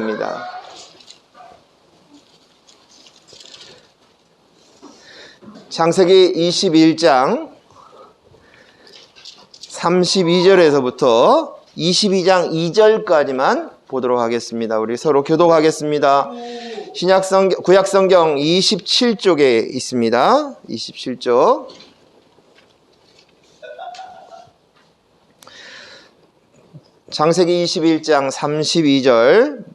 말씀입니다. 창세기 21장 32절에서부터 22장 2절까지만 보도록 하겠습니다. 우리 서로 교독하겠습니다. 구약성경 27쪽에 있습니다. 27쪽. 창세기 21장 32절.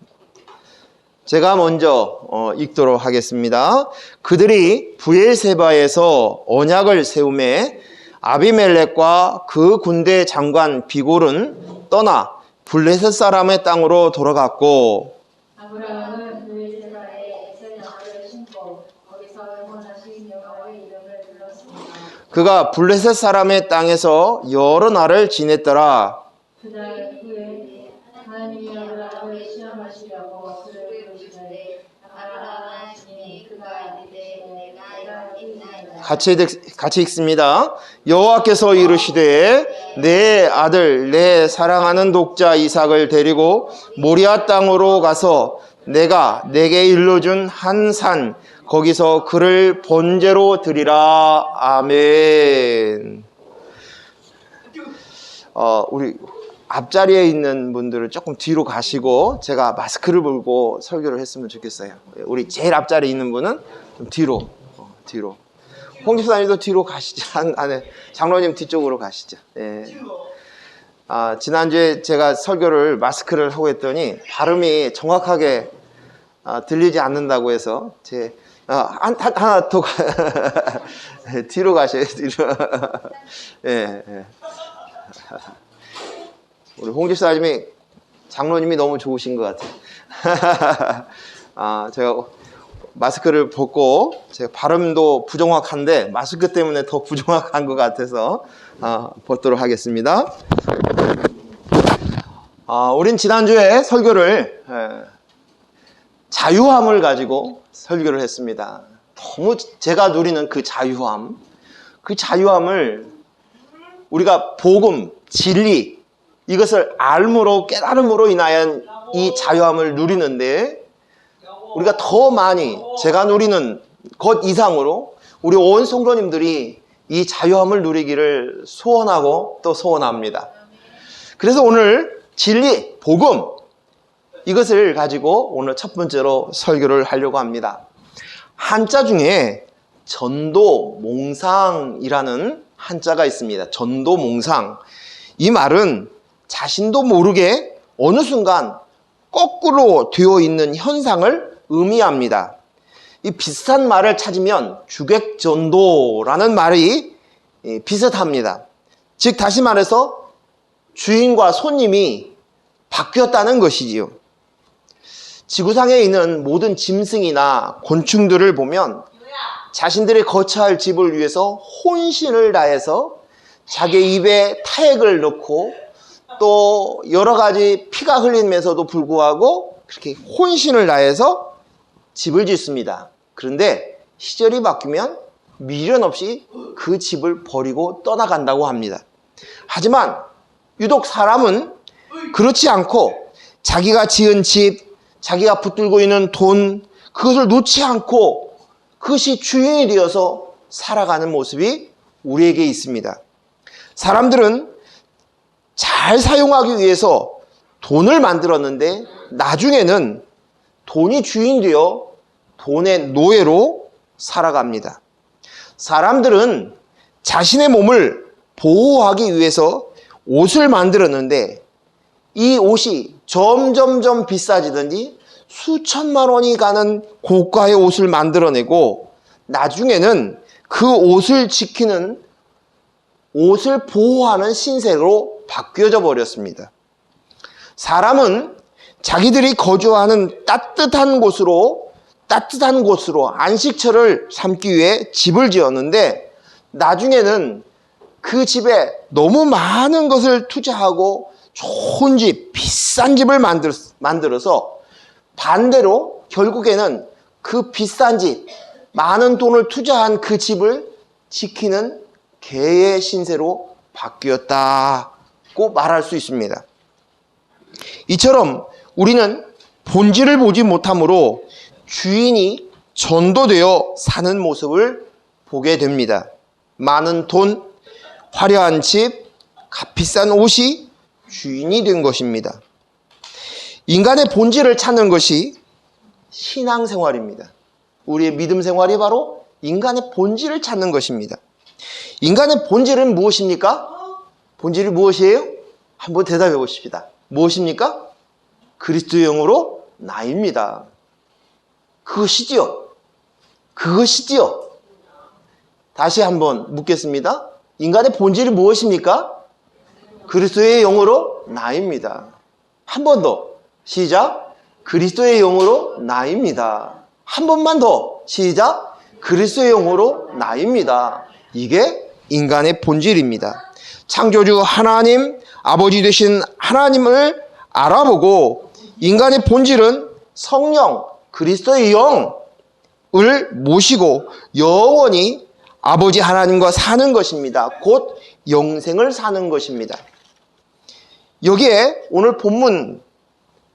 제가 먼저 읽도록 하겠습니다. 그들이 브엘세바에서 언약을 세우매 아비멜렉과 그 군대 장관 비골은 떠나 블레셋 사람의 땅으로 돌아갔고, 아브라함은 브엘세바에 에셀나무를 심고 거기서 영원하신 여호와의 이름을 불렀습니다. 그가 블레셋 사람의 땅에서 여러 날을 지냈더라. 그날 후에 하나님이 아브라함을 시험하시려고 그를 부르시되 아브라함아 주니 그가 이르되 내가 있나이다. 같이 읽습니다. 여호와께서 이르시되 내 아들 내 사랑하는 독자 이삭을 데리고 모리아 땅으로 가서 내가 내게 일러준 한 산 거기서 그를 번제로 드리라. 아멘. 우리 앞자리에 있는 분들은 조금 뒤로 가시고 제가 마스크를 불고 설교를 했으면 좋겠어요. 우리 제일 앞자리에 있는 분은 좀 뒤로. 홍 집사님도 뒤로 가시죠. 안에 장로님 뒤쪽으로 가시죠. 예. 지난주에 제가 설교를 마스크를 하고 했더니 발음이 정확하게 들리지 않는다고 해서 하나 더 뒤로 가셔요. 뒤로. 예. 우리 홍 집사님이 장로님이 너무 좋으신 것 같아요. 제가 마스크를 벗고 제 발음도 부정확한데 마스크 때문에 더 부정확한 것 같아서 벗도록 하겠습니다. 우린 지난주에 설교를 자유함을 가지고 설교를 했습니다. 너무 제가 누리는 그 자유함을 우리가 복음, 진리 이것을 알므로 깨달음으로 인하여 이 자유함을 누리는데 우리가 더 많이 제가 누리는 것 이상으로 우리 온 성도님들이 이 자유함을 누리기를 소원하고 또 소원합니다. 그래서 오늘 진리, 복음 이것을 가지고 오늘 첫 번째로 설교를 하려고 합니다. 한자 중에 전도몽상이라는 한자가 있습니다. 전도몽상. 이 말은 자신도 모르게 어느 순간 거꾸로 되어 있는 현상을 의미합니다. 이 비슷한 말을 찾으면 주객전도라는 말이 비슷합니다. 즉 다시 말해서 주인과 손님이 바뀌었다는 것이지요. 지구상에 있는 모든 짐승이나 곤충들을 보면 자신들이 거처할 집을 위해서 혼신을 다해서 자기 입에 타액을 넣고 또 여러 가지 피가 흘리면서도 불구하고 그렇게 혼신을 다해서 집을 짓습니다. 그런데 시절이 바뀌면 미련 없이 그 집을 버리고 떠나간다고 합니다. 하지만 유독 사람은 그렇지 않고 자기가 지은 집, 자기가 붙들고 있는 돈 그것을 놓지 않고 그것이 주인이 되어서 살아가는 모습이 우리에게 있습니다. 사람들은 잘 사용하기 위해서 돈을 만들었는데 나중에는 돈이 주인 되어 돈의 노예로 살아갑니다. 사람들은 자신의 몸을 보호하기 위해서 옷을 만들었는데 이 옷이 점점점 비싸지더니 수천만 원이 가는 고가의 옷을 만들어내고 나중에는 그 옷을 지키는 옷을 보호하는 신세로 바뀌어져 버렸습니다. 사람은 자기들이 거주하는 따뜻한 곳으로 안식처를 삼기 위해 집을 지었는데 나중에는 그 집에 너무 많은 것을 투자하고 좋은 집, 비싼 집을 만들어서 반대로 결국에는 그 비싼 집, 많은 돈을 투자한 그 집을 지키는 개의 신세로 바뀌었다고 말할 수 있습니다. 이처럼 우리는 본질을 보지 못하므로 주인이 전도되어 사는 모습을 보게 됩니다. 많은 돈, 화려한 집, 값비싼 옷이 주인이 된 것입니다. 인간의 본질을 찾는 것이 신앙생활입니다. 우리의 믿음 생활이 바로 인간의 본질을 찾는 것입니다. 인간의 본질은 무엇입니까? 본질이 무엇이에요? 한번 대답해 보십시다. 무엇입니까? 그리스도의 영으로 나입니다. 그것이지요. 그것이지요. 다시 한번 묻겠습니다. 인간의 본질이 무엇입니까? 그리스도의 영으로 나입니다. 한 번 더. 시작. 그리스도의 영으로 나입니다. 한 번만 더. 시작. 그리스도의 영으로 나입니다. 이게 인간의 본질입니다. 창조주 하나님, 아버지 되신 하나님을 알아보고 인간의 본질은 성령, 그리스도의 영을 모시고 영원히 아버지 하나님과 사는 것입니다. 곧 영생을 사는 것입니다. 여기에 오늘 본문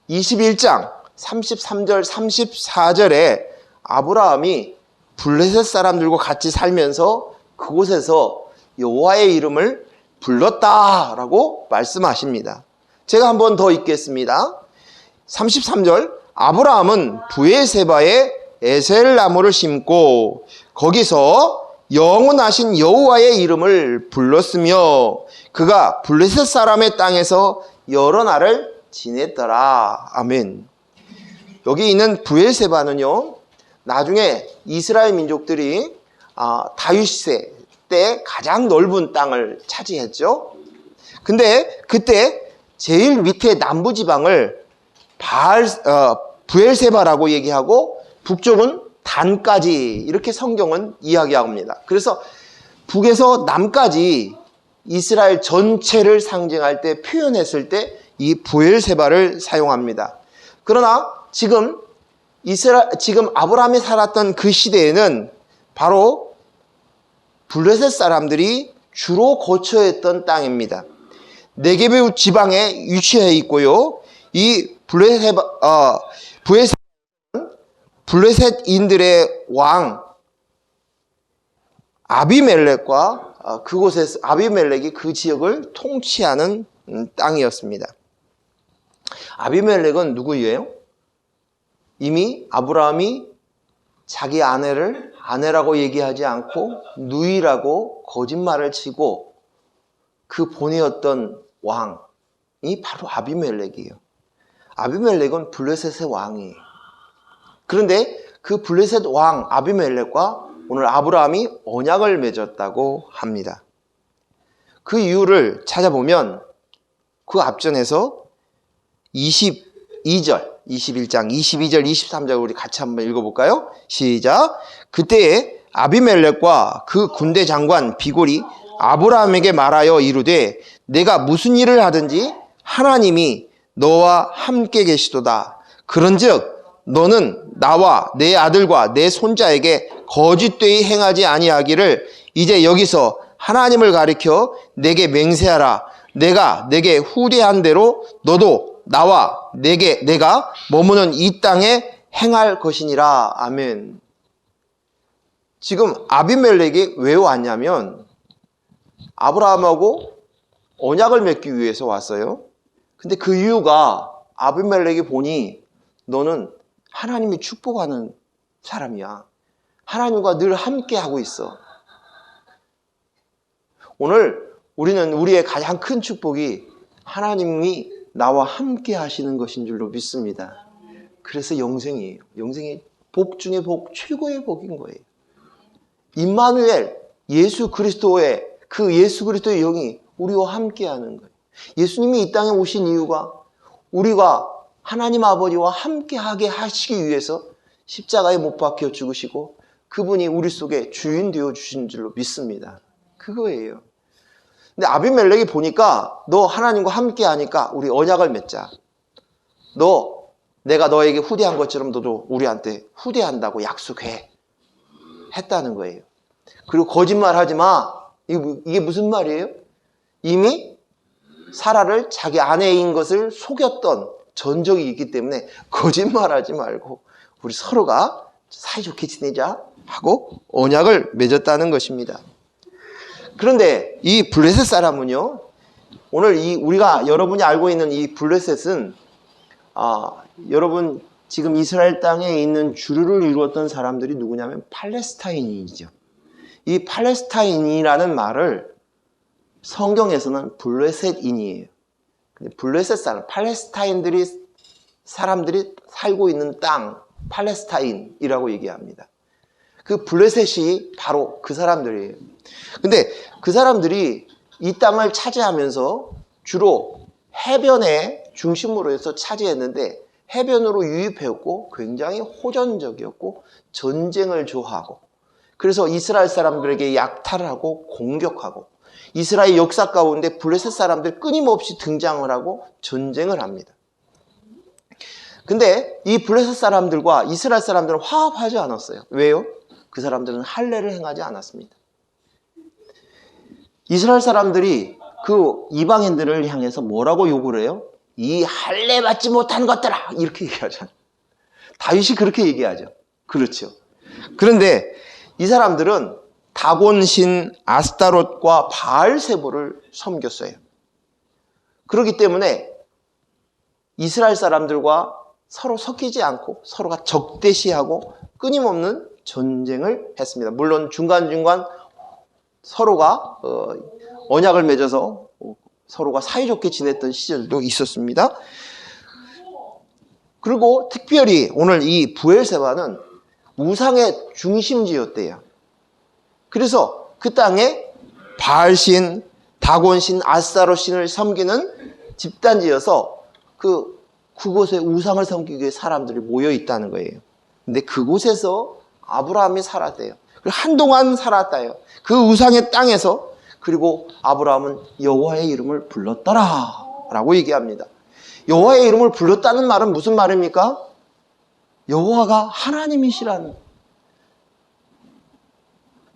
21장 33절 34절에 아브라함이 블레셋 사람들과 같이 살면서 그곳에서 여호와의 이름을 불렀다라고 말씀하십니다. 제가 한 번 더 읽겠습니다. 33절 아브라함은 브에세바에 에셀 나무를 심고 거기서 영원하신 여호와의 이름을 불렀으며 그가 블레셋 사람의 땅에서 여러 날을 지냈더라. 아멘. 여기 있는 브에세바는요, 나중에 이스라엘 민족들이 다윗 때 가장 넓은 땅을 차지했죠. 근데 그때 제일 밑에 남부 지방을 브엘세바라고 얘기하고 북쪽은 단까지 이렇게 성경은 이야기합니다. 그래서 북에서 남까지 이스라엘 전체를 상징할 때 표현했을 때 이 브엘세바를 사용합니다. 그러나 지금 아브라함이 살았던 그 시대에는 바로 블레셋 사람들이 주로 거처했던 땅입니다. 네게브 지방에 위치해 있고요. 이 블레셋인들의 왕 아비멜렉과 그곳에서 아비멜렉이 그 지역을 통치하는 땅이었습니다. 아비멜렉은 누구예요? 이미 아브라함이 자기 아내를 아내라고 얘기하지 않고 누이라고 거짓말을 치고 그 보내었던 왕이 바로 아비멜렉이에요. 아비멜렉은 블레셋의 왕이에요. 그런데 그 블레셋 왕 아비멜렉과 오늘 아브라함이 언약을 맺었다고 합니다. 그 이유를 찾아보면 그 앞전에서 21장 22절 23절 우리 같이 한번 읽어볼까요? 시작. 그때에 아비멜렉과 그 군대 장관 비골이 아브라함에게 말하여 이르되 내가 무슨 일을 하든지 하나님이 너와 함께 계시도다. 그런즉 너는 나와 내 아들과 내 손자에게 거짓되이 행하지 아니하기를 이제 여기서 하나님을 가리켜 내게 맹세하라. 내가 내게 후대한 대로 너도 나와 내가 머무는 이 땅에 행할 것이니라. 아멘. 지금 아비멜렉이 왜 왔냐면 아브라함하고 언약을 맺기 위해서 왔어요. 근데 그 이유가 아비멜렉이 보니 너는 하나님이 축복하는 사람이야. 하나님과 늘 함께 하고 있어. 오늘 우리는 우리의 가장 큰 축복이 하나님이 나와 함께 하시는 것인 줄로 믿습니다. 그래서 영생이에요. 영생이 복 중에 복, 최고의 복인 거예요. 임마누엘, 예수 그리스도의 영이 우리와 함께 하는 거예요. 예수님이 이 땅에 오신 이유가 우리가 하나님 아버지와 함께 하게 하시기 위해서 십자가에 못 박혀 죽으시고 그분이 우리 속에 주인 되어 주신 줄로 믿습니다. 그거예요. 근데 아비멜렉이 보니까 너 하나님과 함께 하니까 우리 언약을 맺자. 내가 너에게 후대한 것처럼 너도 우리한테 후대한다고 약속해. 했다는 거예요. 그리고 거짓말하지 마. 이게 무슨 말이에요? 이미 사라를 자기 아내인 것을 속였던 전적이 있기 때문에 거짓말하지 말고 우리 서로가 사이좋게 지내자 하고 언약을 맺었다는 것입니다. 그런데 이 블레셋 사람은요, 오늘 우리가 여러분이 알고 있는 이 블레셋은 여러분 지금 이스라엘 땅에 있는 주류를 이루었던 사람들이 누구냐면 팔레스타인이죠. 이 팔레스타인이라는 말을 성경에서는 블레셋인이에요. 블레셋 사람, 사람들이 살고 있는 땅, 팔레스타인이라고 얘기합니다. 그 블레셋이 바로 그 사람들이에요. 근데 그 사람들이 이 땅을 차지하면서 주로 해변의 중심으로 해서 차지했는데 해변으로 유입했고 굉장히 호전적이었고 전쟁을 좋아하고 그래서 이스라엘 사람들에게 약탈을 하고 공격하고 이스라엘 역사 가운데 블레셋 사람들 끊임없이 등장을 하고 전쟁을 합니다. 근데 이 블레셋 사람들과 이스라엘 사람들은 화합하지 않았어요. 왜요? 그 사람들은 할례를 행하지 않았습니다. 이스라엘 사람들이 그 이방인들을 향해서 뭐라고 욕을 해요? 이 할례 받지 못한 것들아! 이렇게 얘기하잖아요. 다윗이 그렇게 얘기하죠. 그렇죠. 그런데 이 사람들은 다곤신 아스타롯과 바알세보를 섬겼어요. 그렇기 때문에 이스라엘 사람들과 서로 섞이지 않고 서로가 적대시하고 끊임없는 전쟁을 했습니다. 물론 중간중간 서로가 언약을 맺어서 서로가 사이좋게 지냈던 시절도 있었습니다. 그리고 특별히 오늘 이 브엘세바는 우상의 중심지였대요. 그래서 그 땅에 바알신, 다곤신, 아스타롯신을 섬기는 집단지여서 그곳에 우상을 섬기기 위해 사람들이 모여 있다는 거예요. 근데 그곳에서 아브라함이 살았대요. 한동안 살았다요. 그 우상의 땅에서. 그리고 아브라함은 여호와의 이름을 불렀더라 라고 얘기합니다. 여호와의 이름을 불렀다는 말은 무슨 말입니까? 여호와가 하나님이시라는.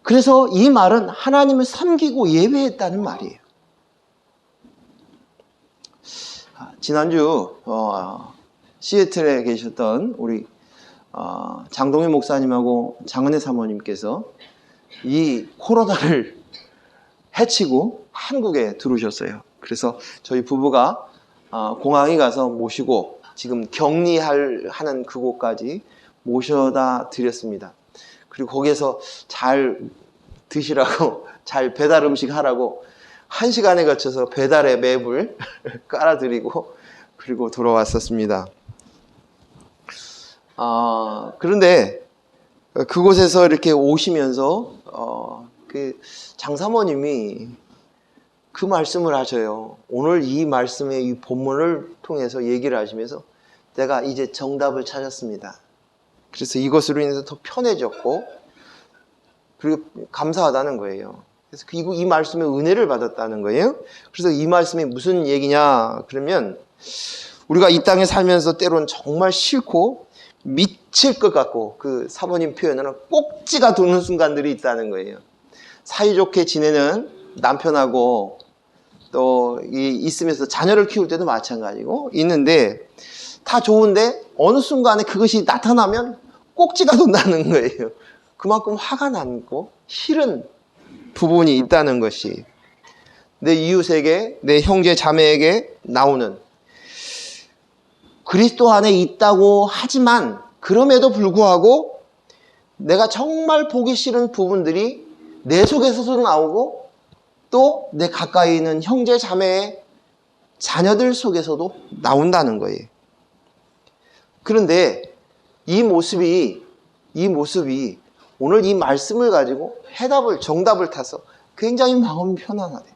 그래서 이 말은 하나님을 섬기고 예배했다는 말이에요. 지난주 시애틀에 계셨던 우리 장동희 목사님하고 장은혜 사모님께서 이 코로나를 해치고 한국에 들어오셨어요. 그래서 저희 부부가 공항에 가서 모시고 지금 격리하는 그곳까지 모셔다 드렸습니다. 그리고 거기에서 잘 드시라고 잘 배달 음식 하라고 1시간에 걸쳐서 배달의 맵을 깔아드리고 그리고 돌아왔었습니다. 그런데 그곳에서 이렇게 오시면서 그 장사모님이 그 말씀을 하셔요. 오늘 이 말씀의 이 본문을 통해서 얘기를 하시면서 내가 이제 정답을 찾았습니다. 그래서 이것으로 인해서 더 편해졌고 그리고 감사하다는 거예요. 그래서 이 말씀에 은혜를 받았다는 거예요. 그래서 이 말씀이 무슨 얘기냐 그러면 우리가 이 땅에 살면서 때로는 정말 싫고 미칠 것 같고 그 사모님 표현으로는 꼭지가 도는 순간들이 있다는 거예요. 사이좋게 지내는 남편하고 또 있으면서 자녀를 키울 때도 마찬가지고 있는데 다 좋은데 어느 순간에 그것이 나타나면 꼭지가 돈다는 거예요. 그만큼 화가 나고 싫은 부분이 있다는 것이 내 이웃에게 내 형제 자매에게 나오는 그리스도 안에 있다고 하지만 그럼에도 불구하고 내가 정말 보기 싫은 부분들이 내 속에서도 나오고 또 내 가까이 있는 형제 자매의 자녀들 속에서도 나온다는 거예요. 그런데 이 모습이 오늘 이 말씀을 가지고 정답을 타서 굉장히 마음이 편안하대.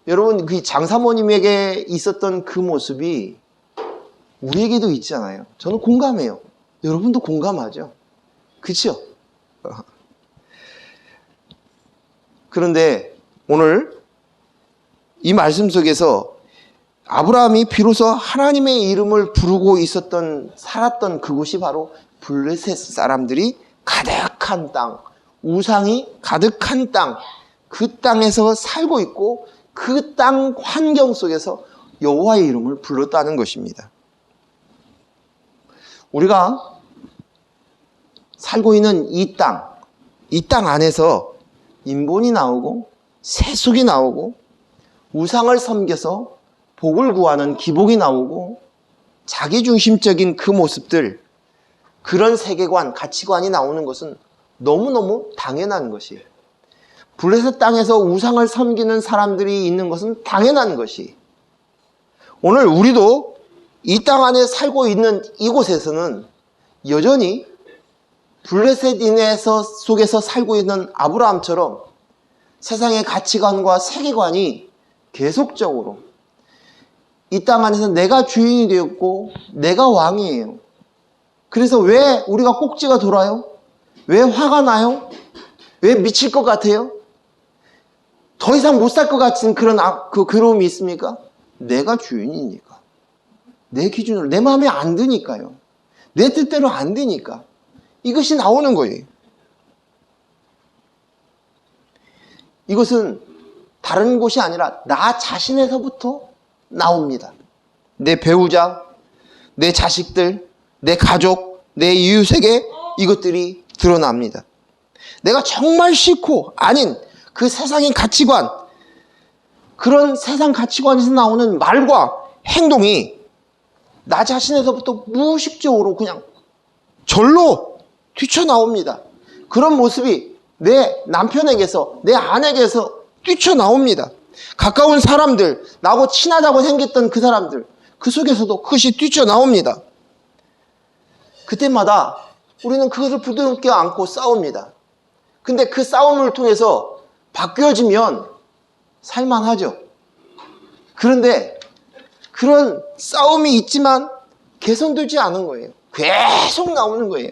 여러분, 그 장사모님에게 있었던 그 모습이 우리에게도 있잖아요. 저는 공감해요. 여러분도 공감하죠? 그렇죠? 그런데 오늘 이 말씀 속에서 아브라함이 비로소 하나님의 이름을 부르고 살았던 그곳이 바로 블레셋 사람들이 가득한 땅, 우상이 가득한 땅, 그 땅에서 살고 있고 그 땅 환경 속에서 여호와의 이름을 불렀다는 것입니다. 우리가 살고 있는 이 땅 안에서 인본이 나오고 세속이 나오고 우상을 섬겨서 복을 구하는 기복이 나오고 자기중심적인 그 모습들, 그런 세계관, 가치관이 나오는 것은 너무너무 당연한 것이에요. 블레셋 땅에서 우상을 섬기는 사람들이 있는 것은 당연한 것이. 오늘 우리도 이 땅 안에 살고 있는 이곳에서는 여전히 블레셋인에서 속에서 살고 있는 아브라함처럼 세상의 가치관과 세계관이 계속적으로 이 땅 안에서 내가 주인이 되었고 내가 왕이에요. 그래서 왜 우리가 꼭지가 돌아요? 왜 화가 나요? 왜 미칠 것 같아요? 더 이상 못 살 것 같은 그런 그 괴로움이 있습니까? 내가 주인이니까. 내 기준으로 내 마음에 안 드니까요. 내 뜻대로 안 되니까. 이것이 나오는 거예요. 이것은 다른 곳이 아니라 나 자신에서부터 나옵니다. 내 배우자, 내 자식들, 내 가족, 내 이웃에게 이것들이 드러납니다. 내가 정말 싫고 아닌 그 세상의 가치관, 그런 세상 가치관에서 나오는 말과 행동이 나 자신에서부터 무의식적으로 그냥 절로 뛰쳐나옵니다. 그런 모습이 내 남편에게서, 내 아내에게서 뛰쳐나옵니다. 가까운 사람들, 나하고 친하다고 생겼던 그 사람들, 그 속에서도 그것이 뛰쳐나옵니다. 그때마다 우리는 그것을 부드럽게 안고 싸웁니다. 근데 그 싸움을 통해서 바뀌어지면 살만하죠. 그런데 그런 싸움이 있지만 개선되지 않은 거예요. 계속 나오는 거예요.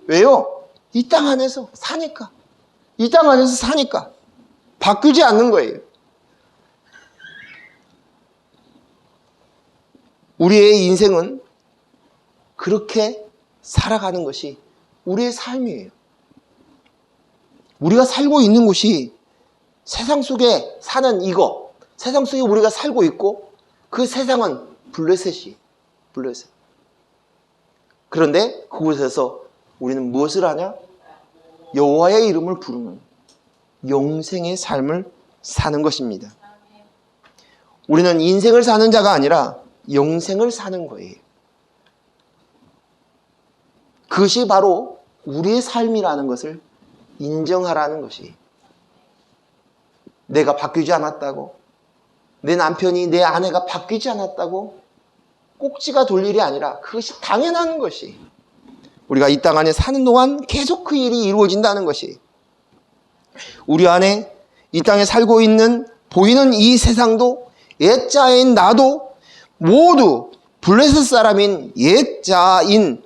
왜요? 이 땅 안에서 사니까. 이 땅 안에서 사니까. 바뀌지 않는 거예요. 우리의 인생은 그렇게 살아가는 것이 우리의 삶이에요. 우리가 살고 있는 곳이 세상 속에 사는 이거, 세상 속에 우리가 살고 있고 그 세상은 블레셋이 블레셋. 그런데 그곳에서 우리는 무엇을 하냐? 여호와의 이름을 부르는 영생의 삶을 사는 것입니다. 우리는 인생을 사는 자가 아니라 영생을 사는 거예요. 그것이 바로 우리의 삶이라는 것을 인정하라는 것이. 내가 바뀌지 않았다고, 내 남편이, 내 아내가 바뀌지 않았다고 꼭지가 돌 일이 아니라 그것이 당연한 것이. 우리가 이 땅 안에 사는 동안 계속 그 일이 이루어진다는 것이. 우리 안에 이 땅에 살고 있는 보이는 이 세상도 옛자인 나도 모두 블레셋 사람인 옛자인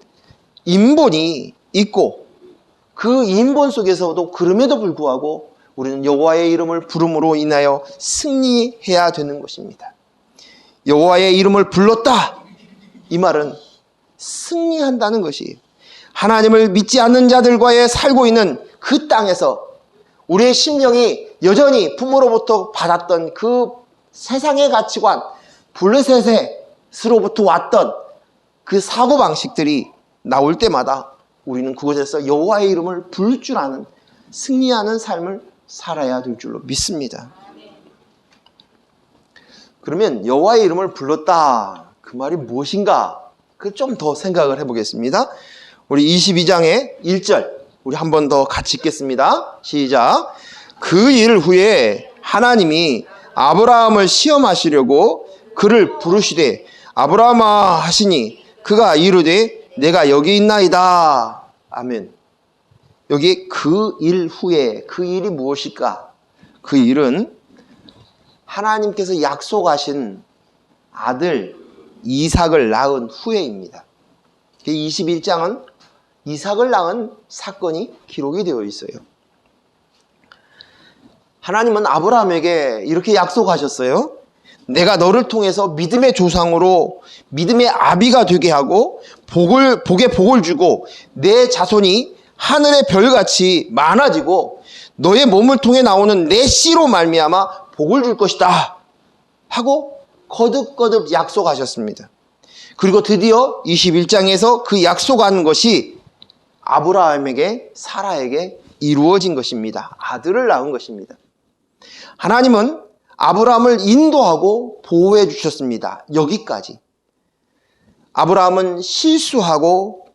인본이 있고 그 인본 속에서도 그럼에도 불구하고 우리는 여호와의 이름을 부름으로 인하여 승리해야 되는 것입니다. 여호와의 이름을 불렀다. 이 말은 승리한다는 것이 하나님을 믿지 않는 자들과의 살고 있는 그 땅에서 우리의 심령이 여전히 부모로부터 받았던 그 세상의 가치관, 블레셋으로부터 왔던 그 사고방식들이 나올 때마다 우리는 그곳에서 여호와의 이름을 부를 줄 아는 승리하는 삶을 살아야 될 줄로 믿습니다. 그러면 여호와의 이름을 불렀다. 그 말이 무엇인가? 그 좀 더 생각을 해보겠습니다. 우리 22장의 1절 우리 한 번 더 같이 읽겠습니다. 시작. 그 일 후에 하나님이 아브라함을 시험하시려고 그를 부르시되 아브라함아 하시니 그가 이르되 내가 여기 있나이다. 아멘. 여기 그 일 후에 그 일이 무엇일까? 그 일은 하나님께서 약속하신 아들 이삭을 낳은 후에입니다. 21장은 이삭을 낳은 사건이 기록이 되어 있어요. 하나님은 아브라함에게 이렇게 약속하셨어요. 내가 너를 통해서 믿음의 조상으로 믿음의 아비가 되게 하고 복에 복을 주고 내 자손이 하늘의 별같이 많아지고 너의 몸을 통해 나오는 내 씨로 말미암아 복을 줄 것이다 하고 거듭거듭 약속하셨습니다. 그리고 드디어 21장에서 그 약속한 것이 아브라함에게, 사라에게 이루어진 것입니다. 아들을 낳은 것입니다. 하나님은 아브라함을 인도하고 보호해 주셨습니다. 여기까지. 아브라함은 실수하고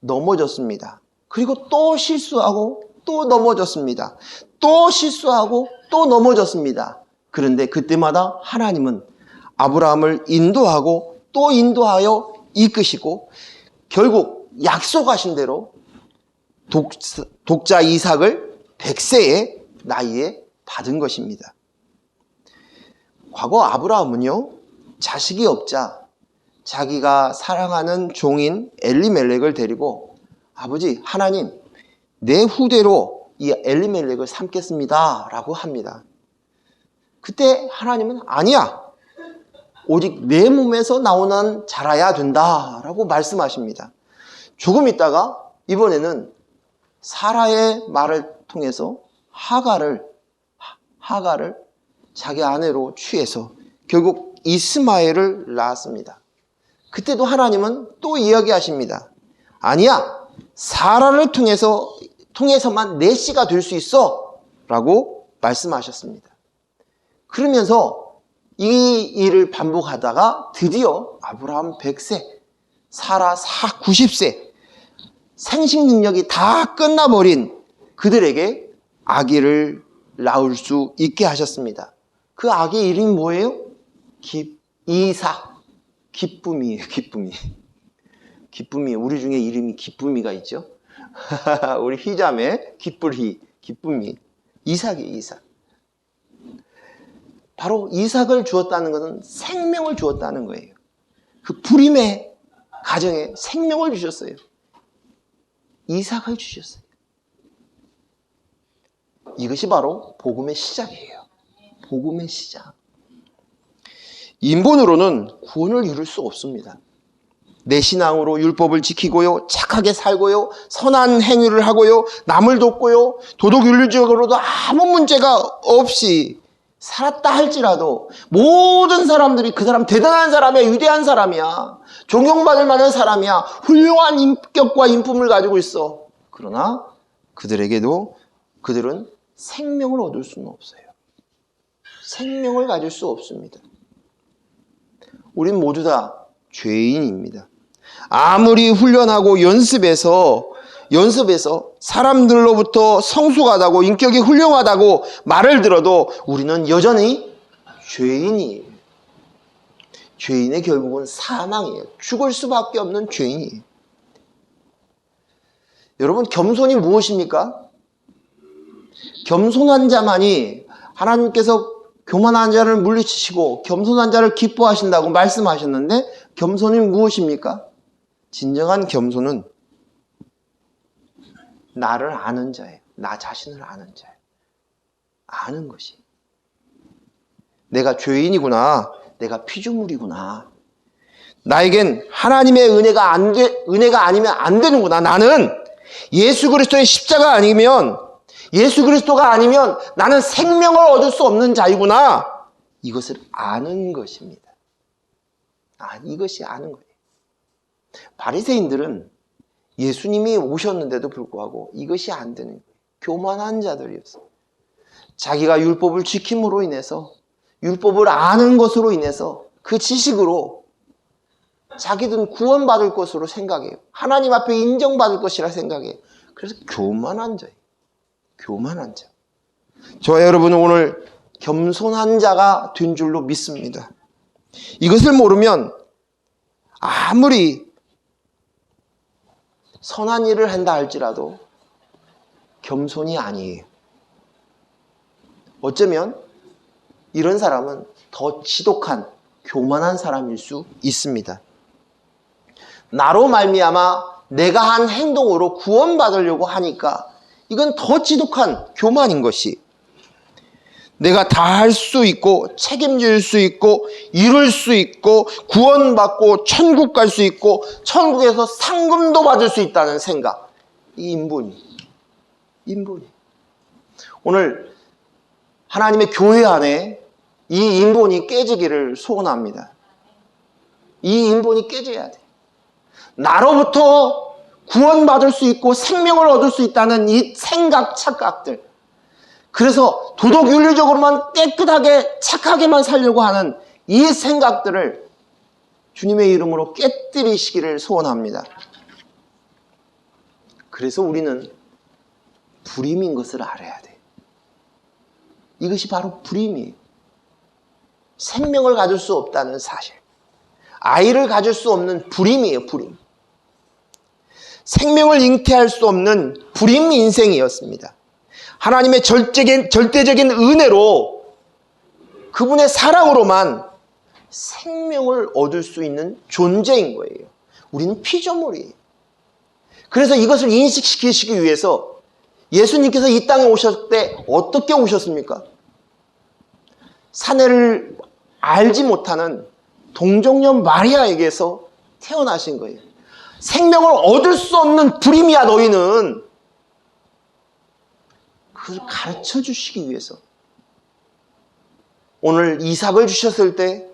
넘어졌습니다. 그리고 또 실수하고 또 넘어졌습니다. 또 실수하고 또 넘어졌습니다. 그런데 그때마다 하나님은 아브라함을 인도하고 또 인도하여 이끄시고 결국 약속하신 대로 독자 이삭을 100세의 나이에 받은 것입니다. 과거 아브라함은요, 자식이 없자 자기가 사랑하는 종인 엘리멜렉을 데리고 아버지 하나님, 내 후대로 이 엘리멜렉을 삼겠습니다 라고 합니다. 그때 하나님은 아니야, 오직 내 몸에서 나오는 자라야 된다라고 말씀하십니다. 조금 있다가 이번에는 사라의 말을 통해서 하갈을 자기 아내로 취해서 결국 이스마엘을 낳았습니다. 그때도 하나님은 또 이야기하십니다. 아니야, 사라를 통해서만 내 씨가 될 수 있어 라고 말씀하셨습니다. 그러면서 이 일을 반복하다가 드디어 아브라함 100세, 사라 90세, 생식 능력이 다 끝나버린 그들에게 아기를 낳을 수 있게 하셨습니다. 그 아기 이름이 뭐예요? 이삭. 기쁨이에요, 기쁨이. 기쁨이, 우리 중에 이름이 기쁨이가 있죠? 우리 희자매, 기쁨이. 이삭이에요, 이삭. 바로 이삭을 주었다는 것은 생명을 주었다는 거예요. 그 불임의 가정에 생명을 주셨어요. 이삭을 주셨어요. 이것이 바로 복음의 시작이에요. 복음의 시작. 인본으로는 구원을 이룰 수 없습니다. 내 신앙으로 율법을 지키고요, 착하게 살고요, 선한 행위를 하고요, 남을 돕고요, 도덕윤리적으로도 아무 문제가 없이 살았다 할지라도 모든 사람들이 그 사람 대단한 사람이야, 위대한 사람이야, 존경받을 만한 사람이야, 훌륭한 인격과 인품을 가지고 있어. 그러나 그들은 생명을 얻을 수는 없어요. 생명을 가질 수 없습니다. 우린 모두 다 죄인입니다. 아무리 훈련하고 연습해서 사람들로부터 성숙하다고, 인격이 훌륭하다고 말을 들어도 우리는 여전히 죄인이에요. 죄인의 결국은 사망이에요. 죽을 수밖에 없는 죄인이에요. 여러분, 겸손이 무엇입니까? 겸손한 자만이, 하나님께서 교만한 자를 물리치시고 겸손한 자를 기뻐하신다고 말씀하셨는데, 겸손이 무엇입니까? 진정한 겸손은 나를 아는 자예요. 나 자신을 아는 자예요. 아는 것이. 내가 죄인이구나. 내가 피조물이구나. 나에겐 하나님의 은혜가 아니면 안 되는구나. 나는 예수 그리스도의 십자가 아니면, 예수 그리스도가 아니면 나는 생명을 얻을 수 없는 자이구나. 이것을 아는 것입니다. 이것이 아는 거예요. 바리새인들은 예수님이 오셨는데도 불구하고 이것이 안 되는 거예요. 교만한 자들이었어요. 자기가 율법을 지킴으로 인해서, 율법을 아는 것으로 인해서, 그 지식으로 자기들은 구원받을 것으로 생각해요. 하나님 앞에 인정받을 것이라 생각해요. 그래서 교만한 자예요. 교만한 자. 저와 여러분은 오늘 겸손한 자가 된 줄로 믿습니다. 이것을 모르면 아무리 선한 일을 한다 할지라도 겸손이 아니에요. 어쩌면 이런 사람은 더 지독한 교만한 사람일 수 있습니다. 나로 말미암아 내가 한 행동으로 구원받으려고 하니까 이건 더 지독한 교만인 것이, 내가 다 할 수 있고 책임질 수 있고 이룰 수 있고 구원받고 천국 갈 수 있고 천국에서 상금도 받을 수 있다는 생각, 이 인본이. 오늘 하나님의 교회 안에 이 인본이 깨지기를 소원합니다. 이 인본이 깨져야 돼. 나로부터 구원받을 수 있고 생명을 얻을 수 있다는 이 생각, 착각들. 그래서 도덕윤리적으로만 깨끗하게 착하게만 살려고 하는 이 생각들을 주님의 이름으로 깨뜨리시기를 소원합니다. 그래서 우리는 불임인 것을 알아야 돼. 이것이 바로 불임이에요. 생명을 가질 수 없다는 사실. 아이를 가질 수 없는 불임이에요, 불임. 생명을 잉태할 수 없는 불임 인생이었습니다. 하나님의 절대적인 은혜로 그분의 사랑으로만 생명을 얻을 수 있는 존재인 거예요. 우리는 피조물이에요. 그래서 이것을 인식시키시기 위해서 예수님께서 이 땅에 오셨을 때 어떻게 오셨습니까? 사내를 알지 못하는 동정녀 마리아에게서 태어나신 거예요. 생명을 얻을 수 없는 불임이야 너희는. 그걸 가르쳐 주시기 위해서. 오늘 이삭을 주셨을 때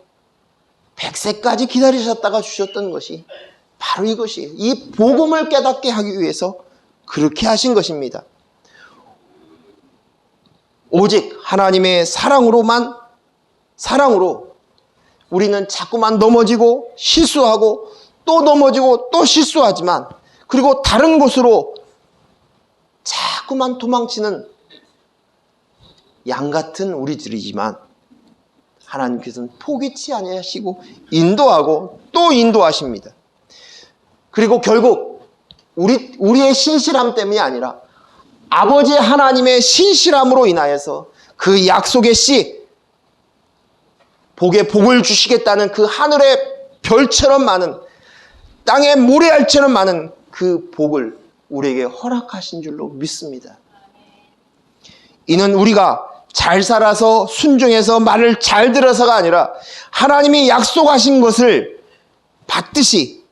100세까지 기다리셨다가 주셨던 것이 바로 이것이에요. 이 복음을 깨닫게 하기 위해서 그렇게 하신 것입니다. 오직 하나님의 사랑으로 우리는 자꾸만 넘어지고 실수하고 또 넘어지고 또 실수하지만, 그리고 다른 곳으로 자꾸만 도망치는 양 같은 우리들이지만 하나님께서는 포기치 아니하시고 인도하고 또 인도하십니다. 그리고 결국 우리의 신실함 때문이 아니라 아버지 하나님의 신실함으로 인하여서 그 약속의 씨, 복에 복을 주시겠다는 그 하늘의 별처럼 많은, 땅의 모래알처럼 많은 그 복을 우리에게 허락하신 줄로 믿습니다. 이는 우리가 잘 살아서 순종해서 말을 잘 들어서가 아니라 하나님이 약속하신 것을 받듯이,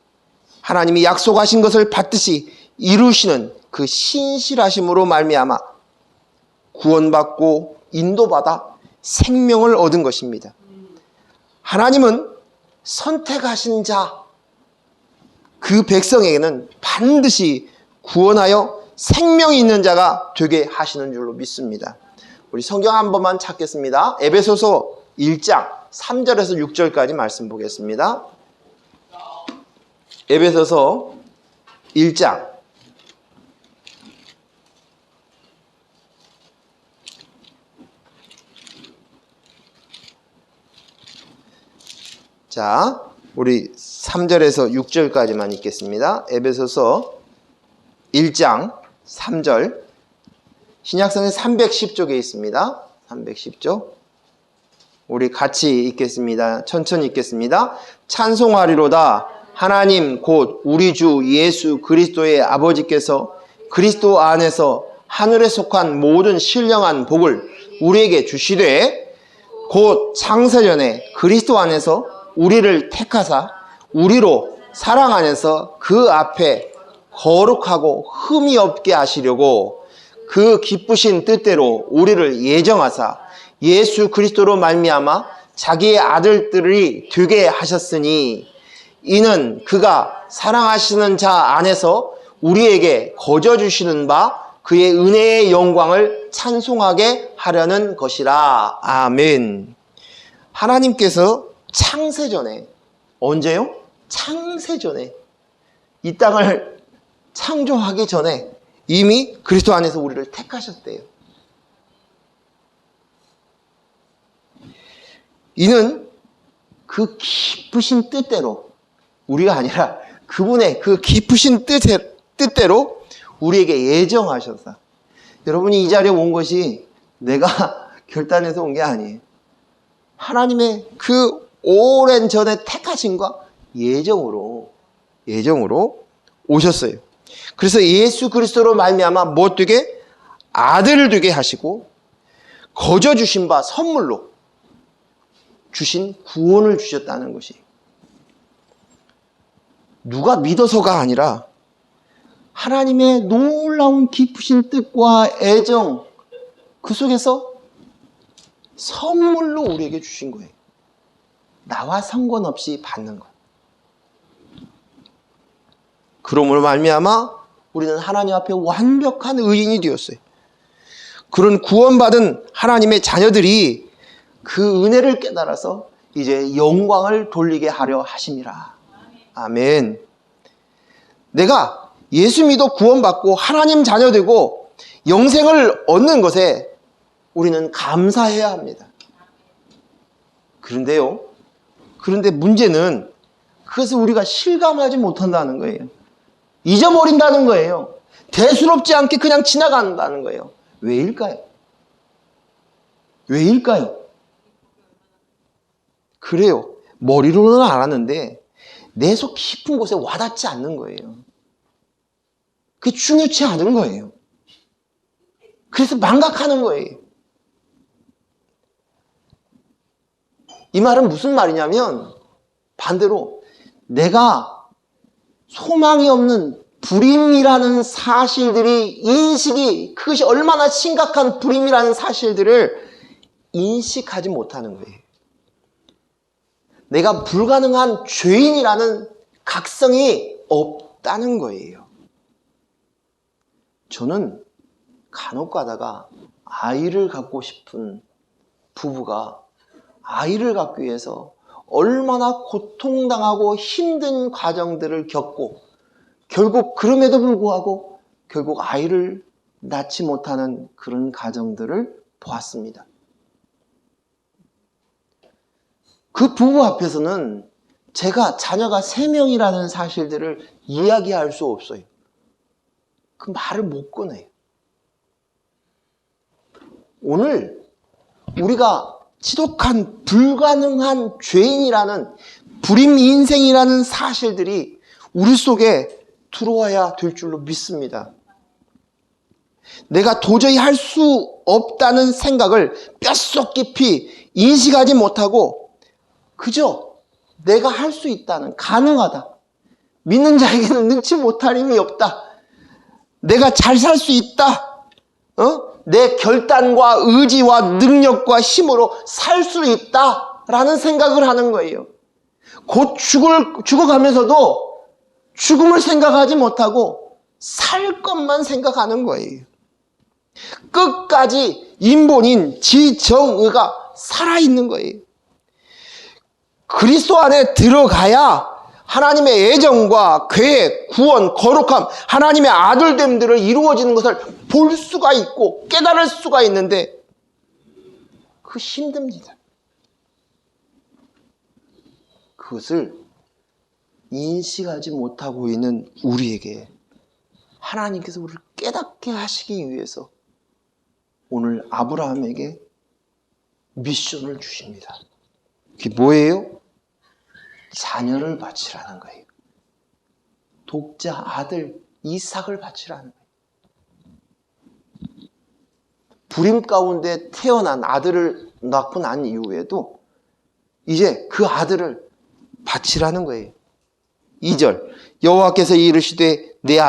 하나님이 약속하신 것을 받듯이 이루시는 그 신실하심으로 말미암아 구원받고 인도받아 생명을 얻은 것입니다. 하나님은 선택하신 자, 그 백성에게는 반드시 구원하여 생명이 있는 자가 되게 하시는 줄로 믿습니다. 우리 성경 한 번만 찾겠습니다. 에베소서 1장 3절에서 6절까지 말씀 보겠습니다. 에베소서 1장 자, 우리 3절에서 6절까지만 읽겠습니다. 에베소서 1장 3절, 신약성의 310쪽에 있습니다. 310쪽. 우리 같이 읽겠습니다. 천천히 읽겠습니다. 찬송하리로다. 하나님 곧 우리 주 예수 그리스도의 아버지께서 그리스도 안에서 하늘에 속한 모든 신령한 복을 우리에게 주시되, 곧 창세전에 그리스도 안에서 우리를 택하사 우리로 사랑 안에서 그 앞에 거룩하고 흠이 없게 하시려고 그 기쁘신 뜻대로 우리를 예정하사 예수 그리스도로 말미암아 자기의 아들들이 되게 하셨으니, 이는 그가 사랑하시는 자 안에서 우리에게 거저 주시는 바 그의 은혜의 영광을 찬송하게 하려는 것이라. 아멘. 하나님께서 창세전에, 언제요? 창세전에, 이 땅을 창조하기 전에 이미 그리스도 안에서 우리를 택하셨대요. 이는 그 기쁘신 뜻대로, 우리가 아니라 그분의 그 기쁘신 뜻대로 우리에게 예정하셨다. 여러분이 이 자리에 온 것이 내가 결단해서 온 게 아니에요. 하나님의 그 오랜 전에 택하심과 예정으로 오셨어요. 그래서 예수 그리스도로 말미암아 뭐 되게? 아들을 되게 하시고 거저 주신 바 선물로 주신 구원을 주셨다는 것이, 누가 믿어서가 아니라 하나님의 놀라운 기쁘신 뜻과 애정, 그 속에서 선물로 우리에게 주신 거예요. 나와 상관없이 받는 것. 그러므로 말미암아 우리는 하나님 앞에 완벽한 의인이 되었어요. 그런 구원받은 하나님의 자녀들이 그 은혜를 깨달아서 이제 영광을 돌리게 하려 하심이라. 아멘. 내가 예수 믿어 구원받고 하나님 자녀 되고 영생을 얻는 것에 우리는 감사해야 합니다. 그런데 문제는 그것을 우리가 실감하지 못한다는 거예요. 잊어버린다는 거예요. 대수롭지 않게 그냥 지나간다는 거예요. 왜일까요? 그래요. 머리로는 알았는데 내 속 깊은 곳에 와닿지 않는 거예요. 그게 중요치 않은 거예요. 그래서 망각하는 거예요. 이 말은 무슨 말이냐면 반대로 내가 소망이 없는 불임이라는 사실들이 그것이 얼마나 심각한 불임이라는 사실들을 인식하지 못하는 거예요. 내가 불가능한 죄인이라는 각성이 없다는 거예요. 저는 간혹 가다가 아이를 갖고 싶은 부부가 아이를 갖기 위해서 얼마나 고통당하고 힘든 과정들을 겪고 결국 그럼에도 불구하고 결국 아이를 낳지 못하는 그런 가정들을 보았습니다. 그 부부 앞에서는 제가 자녀가 3명이라는 사실들을 이야기할 수 없어요. 그 말을 못 꺼내요. 오늘 우리가 지독한 불가능한 죄인이라는 불임 인생이라는 사실들이 우리 속에 들어와야 될 줄로 믿습니다. 내가 도저히 할 수 없다는 생각을 뼛속 깊이 인식하지 못하고 그저 내가 할 수 있다는, 가능하다, 믿는 자에게는 능치 못할 힘이 없다, 내가 잘 살 수 있다, 내 결단과 의지와 능력과 힘으로 살 수 있다라는 생각을 하는 거예요. 곧 죽어가면서도 죽음을 생각하지 못하고 살 것만 생각하는 거예요. 끝까지 인본인 지정의가 살아있는 거예요. 그리스도 안에 들어가야 하나님의 애정과 계획, 구원, 거룩함, 하나님의 아들됨들을 이루어지는 것을 볼 수가 있고 깨달을 수가 있는데 그거 힘듭니다. 그것을 인식하지 못하고 있는 우리에게 하나님께서 우리를 깨닫게 하시기 위해서 오늘 아브라함에게 미션을 주십니다. 그게 뭐예요? 자녀를 바치라는 거예요. 독자 아들 이삭을 바치라는 거예요. 불임 가운데 태어난 아들을 낳고 난 이후에도 이제 그 아들을 바치라는 거예요. 2절 여호와께서 이르시되 내